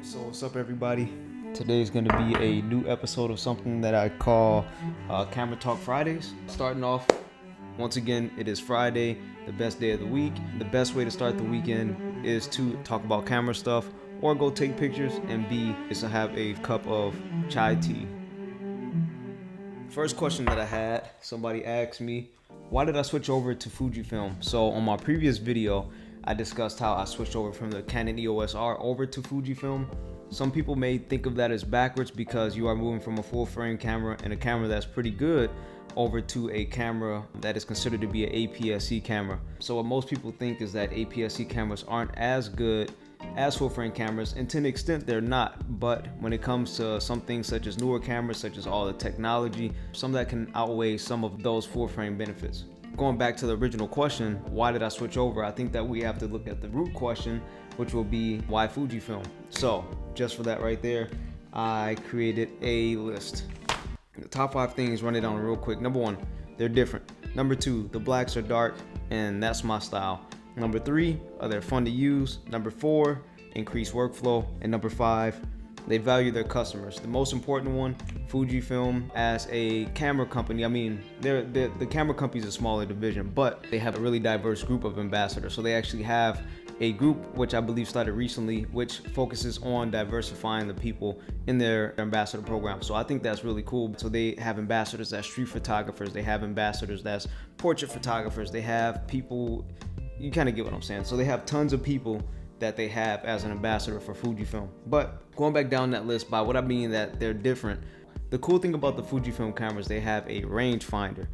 So what's up, everybody? Today is going to be a new episode of something that I call Camera Talk Fridays. Starting off, once again, it is Friday, the best day of the week. The best way to start the weekend is to talk about camera stuff or go take pictures, and B is to have a cup of chai tea. First question that I had, somebody asked me, why did I switch over to Fujifilm? So on my previous video, I discussed how I switched over from the Canon EOS R over to Fujifilm. Some people may think of that as backwards because you are moving from a full frame camera and a camera that's pretty good over to a camera that is considered to be an APS-C camera. So what most people think is that APS-C cameras aren't as good as full frame cameras, and to an extent they're not, but when it comes to some things such as newer cameras, such as all the technology, some of that can outweigh some of those full frame benefits. Going back to the original question, why did I switch over? I think that we have to look at the root question, which will be why Fujifilm? So just for that right there, I created a list. The top 5 things, run it down real quick. Number 1, they're different. Number 2, the blacks are dark, and that's my style. Number 3, they're fun to use. Number 4, increased workflow. And number 5, they value their customers. The most important one, Fujifilm as a camera company, I mean, the camera company is a smaller division, but they have a really diverse group of ambassadors. So they actually have a group, which I believe started recently, which focuses on diversifying the people in their ambassador program. So I think that's really cool. So they have ambassadors that's street photographers, they have ambassadors that's portrait photographers, they have people, you kind of get what I'm saying. So they have tons of people that they have as an ambassador for Fujifilm. But going back down that list, by what I mean that they're different, the cool thing about the Fujifilm cameras, they have a rangefinder.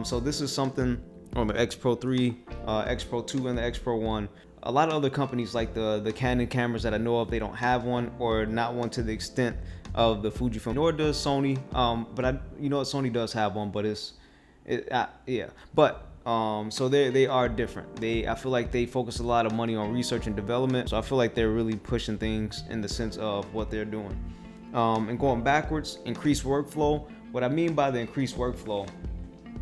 So this is something on the X Pro 3, X Pro 2, and the X Pro 1. A lot of other companies like the Canon cameras that I know of, they don't have one, or not one to the extent of the Fujifilm. Nor does Sony, but you know what, Sony does have one, but yeah. But so they are different. I feel like they focus a lot of money on research and development. So I feel like they're really pushing things in the sense of what they're doing. And going backwards, increased workflow. What I mean by the increased workflow,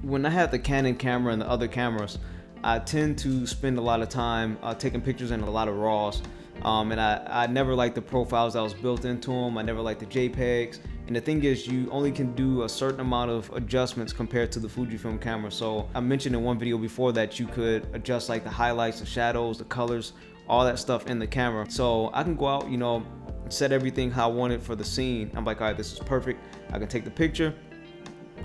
when I had the Canon camera and the other cameras, I tend to spend a lot of time taking pictures in a lot of RAWs. And I never liked the profiles that was built into them. I never liked the JPEGs. And the thing is, you only can do a certain amount of adjustments compared to the Fujifilm camera. So I mentioned in one video before that you could adjust like the highlights, the shadows, the colors, all that stuff in the camera. So I can go out, set everything how I want it for the scene. I'm like, all right, this is perfect. I can take the picture,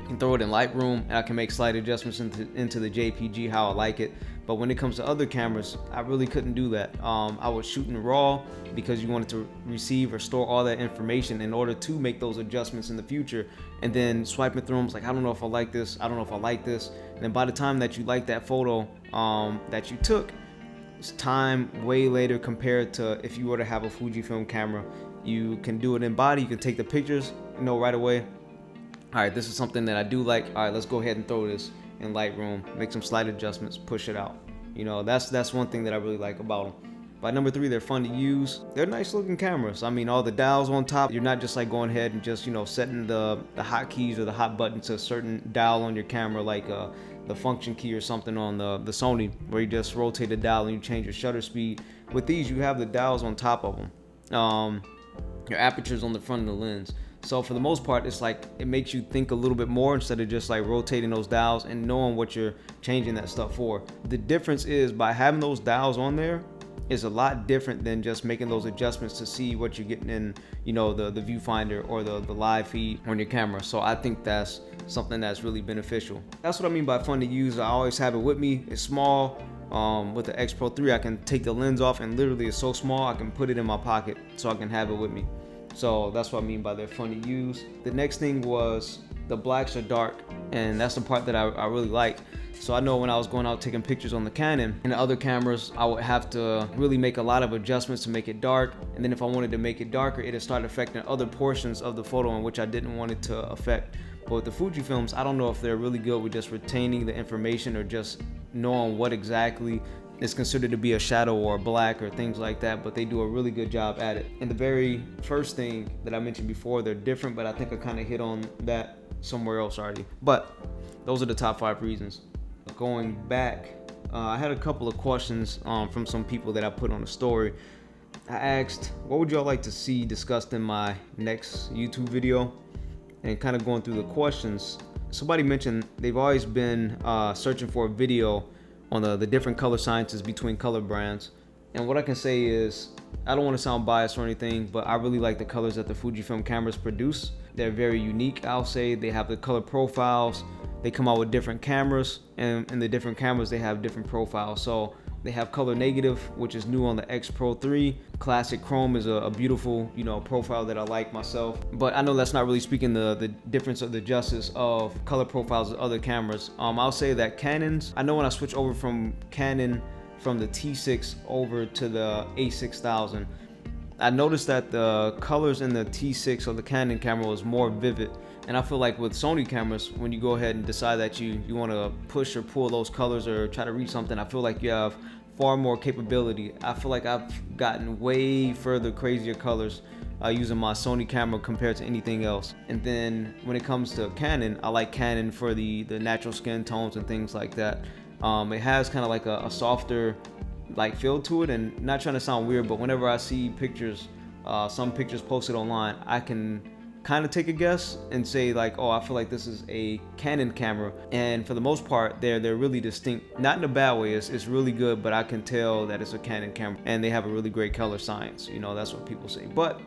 can throw it in Lightroom, and I can make slight adjustments into the JPG how I like it. But when it comes to other cameras, I really couldn't do that. I was shooting raw because you wanted to receive or store all that information in order to make those adjustments in the future. And then swiping through them, was like, I don't know if I like this, I don't know if I like this. And then by the time that you like that photo that you took, it's time way later compared to if you were to have a Fujifilm camera. You can do it in body, you can take the pictures, right away. All right, this is something that I do like. All right, let's go ahead and throw this in Lightroom, make some slight adjustments, push it out. That's one thing that I really like about them. By number 3, they're fun to use. They're nice looking cameras. I mean, all the dials on top, you're not just like going ahead and just, setting the hotkeys or the hot button to a certain dial on your camera, like the function key or something on the Sony, where you just rotate the dial and you change your shutter speed. With these, you have the dials on top of them. Your aperture's on the front of the lens. So for the most part, it's like it makes you think a little bit more instead of just like rotating those dials and knowing what you're changing that stuff for. The difference is by having those dials on there is a lot different than just making those adjustments to see what you're getting in, the viewfinder or the live feed on your camera. So I think that's something that's really beneficial. That's what I mean by fun to use. I always have it with me. It's small. With the X Pro 3, I can take the lens off and literally it's so small I can put it in my pocket so I can have it with me. So that's what I mean by they're fun to use. The next thing was the blacks are dark, and that's the part that I really like. So I know when I was going out taking pictures on the Canon and the other cameras, I would have to really make a lot of adjustments to make it dark. And then if I wanted to make it darker, it'd start affecting other portions of the photo in which I didn't want it to affect. But with the Fujifilms, I don't know if they're really good with just retaining the information or just knowing what exactly is considered to be a shadow or a black or things like that, but they do a really good job at it. And the very first thing that I mentioned before, they're different, but I think I kind of hit on that somewhere else already. But those are the top 5 reasons. Going back, I had a couple of questions from some people that I put on the story. I asked, what would y'all like to see discussed in my next YouTube video? And kind of going through the questions, somebody mentioned they've always been searching for a video on the different color sciences between color brands. And what I can say is, I don't want to sound biased or anything, but I really like the colors that the Fujifilm cameras produce. They're very unique, I'll say. They have the color profiles. They come out with different cameras, and in the different cameras, they have different profiles. So they have color negative, which is new on the X Pro 3. Classic chrome is a beautiful, profile that I like myself. But I know that's not really speaking the difference of the justice of color profiles of other cameras. I'll say that Canons, I know when I switch over from Canon from the T6 over to the A6000, I noticed that the colors in the T6 or the Canon camera was more vivid. And I feel like with Sony cameras, when you go ahead and decide that you want to push or pull those colors or try to reach something, I feel like you have far more capability. I feel like I've gotten way further, crazier colors using my Sony camera compared to anything else. And then when it comes to Canon, I like Canon for the natural skin tones and things like that. It has kind of like a softer feel to it, and not trying to sound weird, but whenever I see pictures, some pictures posted online, I can kind of take a guess and say like, oh, I feel like this is a Canon camera. And for the most part, they're really distinct, not in a bad way. It's really good, but I can tell that it's a Canon camera, and they have a really great color science. That's what people say. But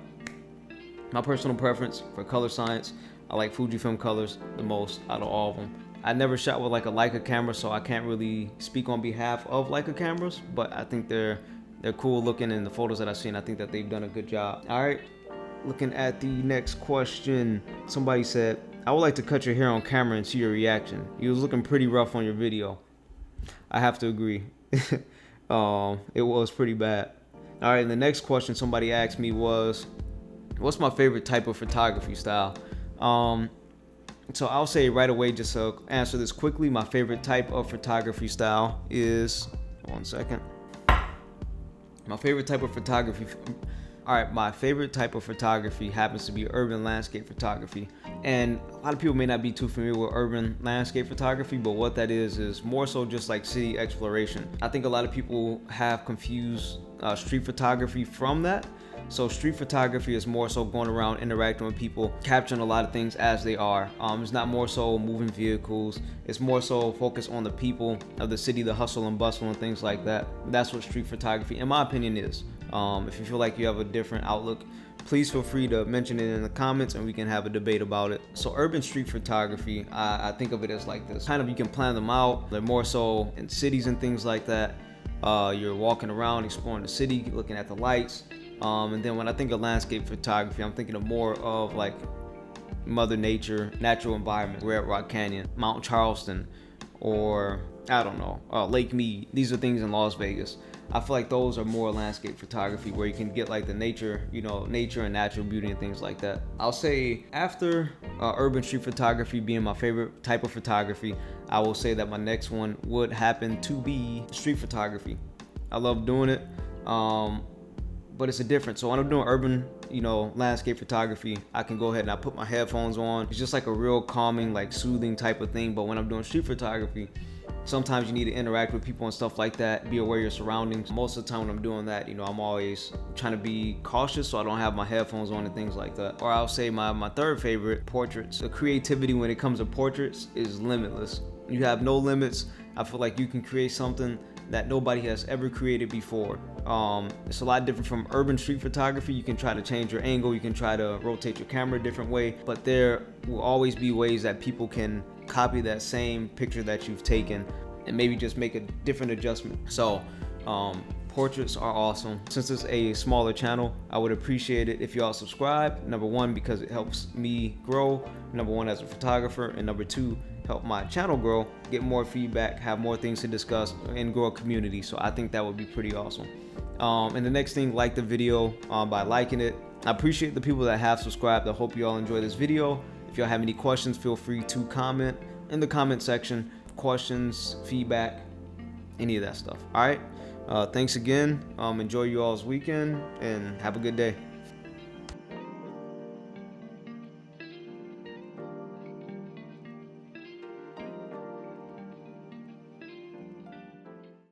my personal preference for color science, I like Fujifilm colors the most out of all of them. I never shot with like a Leica camera, so I can't really speak on behalf of Leica cameras, but I think they're cool looking in the photos that I've seen. I think that they've done a good job. All right, looking at the next question, somebody said, I would like to cut your hair on camera and see your reaction. You was looking pretty rough on your video. I have to agree. It was pretty bad. All right, and the next question somebody asked me was, what's my favorite type of photography style? So I'll say right away, just to answer this quickly, my favorite type of photography style is, one second. My favorite type of photography, my favorite type of photography happens to be urban landscape photography. And a lot of people may not be too familiar with urban landscape photography, but what that is more so just like city exploration. I think a lot of people have confused street photography from that. So street photography is more so going around interacting with people, capturing a lot of things as they are. It's not more so moving vehicles. It's more so focused on the people of the city, the hustle and bustle and things like that. That's what street photography, in my opinion, is. If you feel like you have a different outlook, please feel free to mention it in the comments and we can have a debate about it. So urban street photography, I think of it as like this. Kind of you can plan them out. They're more so in cities and things like that. You're walking around, exploring the city, looking at the lights. And then when I think of landscape photography, I'm thinking of more of like Mother Nature, natural environment, Red Rock Canyon, Mount Charleston, or I don't know, Lake Mead. These are things in Las Vegas. I feel like those are more landscape photography where you can get like the nature, nature and natural beauty and things like that. I'll say after urban street photography being my favorite type of photography, I will say that my next one would happen to be street photography. I love doing it. But it's a difference. So when I'm doing urban, landscape photography, I can go ahead and I put my headphones on. It's just like a real calming, like soothing type of thing. But when I'm doing street photography, sometimes you need to interact with people and stuff like that, be aware of your surroundings. Most of the time when I'm doing that, I'm always trying to be cautious so I don't have my headphones on and things like that. Or I'll say my third favorite, portraits. The creativity when it comes to portraits is limitless. You have no limits. I feel like you can create something that nobody has ever created before. It's a lot different from urban street photography. You can try to change your angle, you can try to rotate your camera a different way, but there will always be ways that people can copy that same picture that you've taken and maybe just make a different adjustment. So portraits are awesome. Since it's a smaller channel, I would appreciate it if y'all subscribe. Number one, because it helps me grow. Number one, as a photographer. And number two, help my channel grow, get more feedback, have more things to discuss, and grow a community. So I think that would be pretty awesome. And the next thing, like the video by liking it. I appreciate the people that have subscribed. I hope you all enjoy this video. If y'all have any questions, feel free to comment in the comment section. Questions, feedback, any of that stuff. All right. Thanks again. Enjoy you all's weekend and have a good day.